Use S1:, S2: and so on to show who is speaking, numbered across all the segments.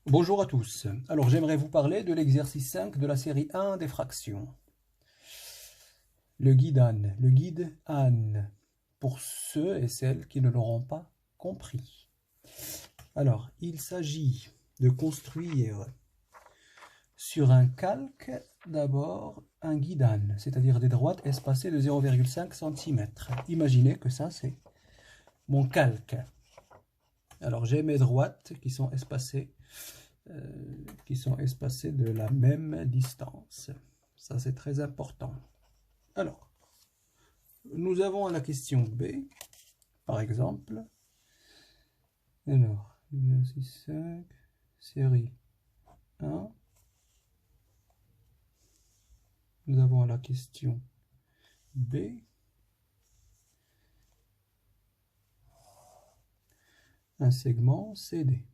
S1: Bonjour à tous. Alors j'aimerais vous parler de l'exercice 5 de la série 1 des fractions. Le guide Anne. Le guide Anne. Pour ceux et celles qui ne l'auront pas compris. Alors, il s'agit de construire sur un calque d'abord un guide Anne, c'est-à-dire des droites espacées de 0,5 cm. Imaginez que ça c'est mon calque. Alors j'ai mes droites qui sont espacées de la même distance. Ça, c'est très important. Alors, nous avons la question B, par exemple. Alors, 5, série 1. Nous avons la question B. Un segment CD.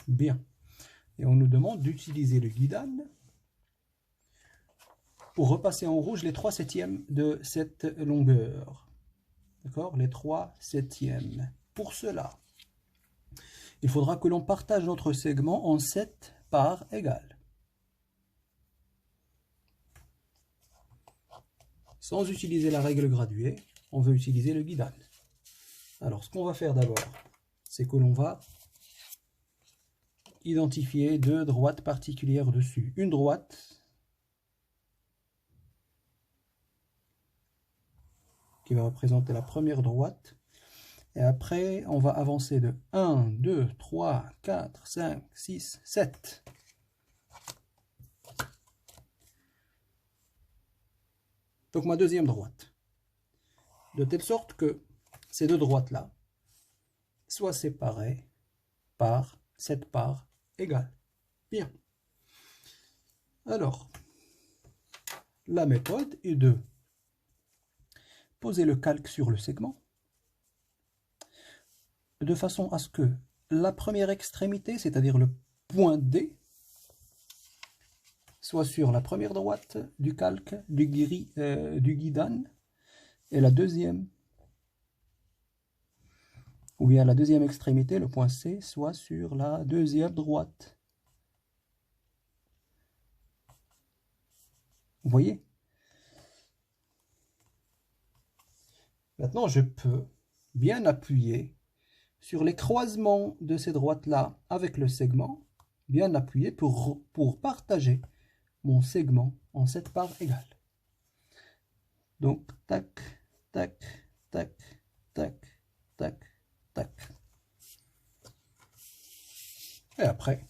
S1: Bien. Et on nous demande d'utiliser le guide Anne pour repasser en rouge les 3/7 de cette longueur. D'accord? Les 3/7. Pour cela, il faudra que l'on partage notre segment en 7 parts égales. Sans utiliser la règle graduée, on veut utiliser le guide Anne. Alors, ce qu'on va faire d'abord, c'est que l'on va identifier deux droites particulières dessus. Une droite qui va représenter la première droite. Et après, on va avancer de 1, 2, 3, 4, 5, 6, 7. Donc ma deuxième droite. De telle sorte que ces deux droites-là soient séparées par 7 parts égales. Bien. Alors, la méthode est de poser le calque sur le segment de façon à ce que la première extrémité, c'est-à-dire le point D, soit sur la première droite du calque du guide Anne, et la deuxième, ou bien la deuxième extrémité, le point C, soit sur la deuxième droite. Vous voyez? Maintenant, je peux bien appuyer sur les croisements de ces droites-là avec le segment, bien appuyer pour partager mon segment en 7 parts égales. Donc, tac, tac, tac, tac, tac, tac. Et après,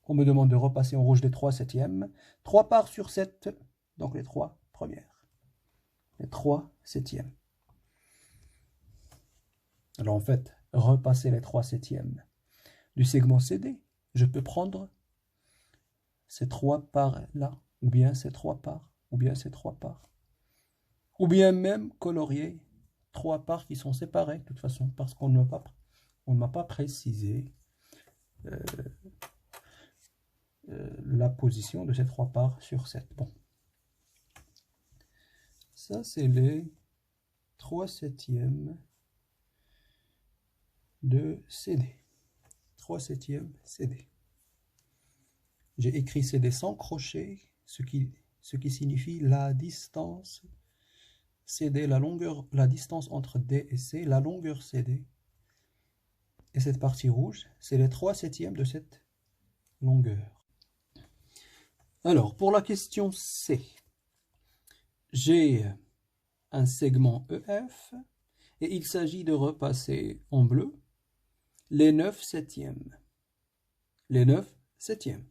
S1: on me demande de repasser en rouge les 3/7. 3 parts sur 7, donc les 3 premières. Les 3/7. Alors en fait, repasser les 3/7 du segment CD, je peux prendre ces 3 parts-là, ou bien ces 3 parts, ou bien ces 3 parts. Ou bien même colorier 3 parts qui sont séparées, de toute façon, parce qu'on ne m'a pas précisé la position de ces 3 parts sur 7. Bon. Ça, c'est les 3/7 de CD. 3/7 CD. J'ai écrit CD sans crochet, ce qui signifie la distance CD, la distance entre D et C, la longueur CD. Et cette partie rouge, c'est les 3/7 de cette longueur. Alors, pour la question C, j'ai un segment EF et il s'agit de repasser en bleu les 9/7. Les 9/7.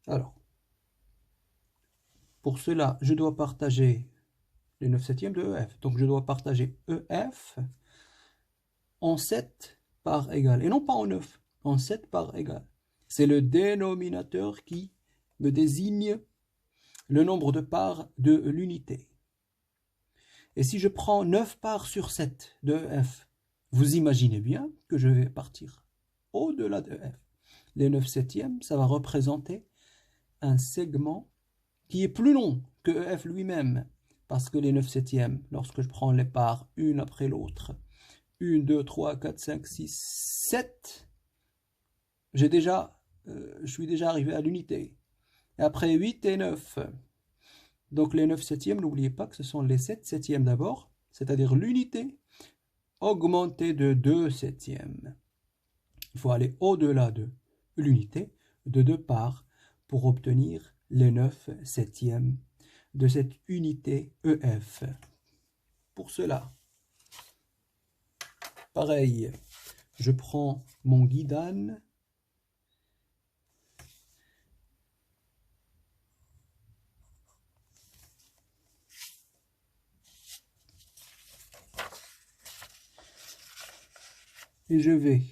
S1: Alors, pour cela, je dois partager les 9/7 de EF. Donc, je dois partager EF en 7 parts égales. Et non pas en 9, en 7 parts égales. C'est le dénominateur qui me désigne le nombre de parts de l'unité. Et si je prends 9 parts sur 7 de EF, vous imaginez bien que je vais partir au-delà de EF. Les 9/7, ça va représenter un segment qui est plus long que EF lui-même, parce que les 9 septièmes, lorsque je prends les parts une après l'autre, 1, 2, 3, 4, 5, 6, 7, je suis déjà arrivé à l'unité. Et après 8 et 9, donc les 9 septièmes, n'oubliez pas que ce sont les 7 septièmes d'abord, c'est-à-dire l'unité augmentée de 2 septièmes. Il faut aller au-delà de l'unité de 2 parts pour obtenir les 9 septièmes de cette unité EF. Pour cela, pareil, je prends mon guidane et je vais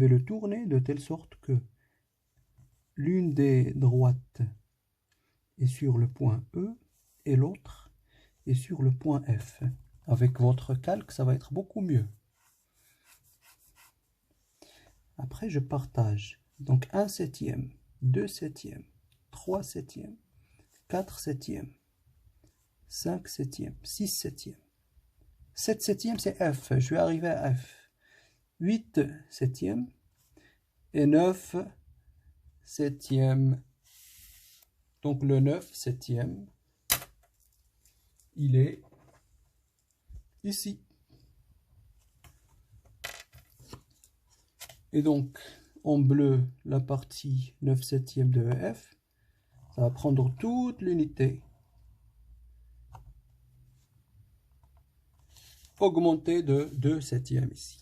S1: le tourner de telle sorte que l'une des droites est sur le point E et l'autre est sur le point F. Avec votre calque, ça va être beaucoup mieux. Après, je partage. Donc 1 septième, 2 septièmes, 3 septièmes, 4 septièmes, 5 septièmes, 6 septièmes. 7 septièmes, c'est F. Je vais arriver à F. 8 septièmes et 9 septièmes. Donc le 9 septième, il est ici. Et donc, en bleu, la partie 9 septièmes de EF, ça va prendre toute l'unité, augmentée de 2 septièmes ici.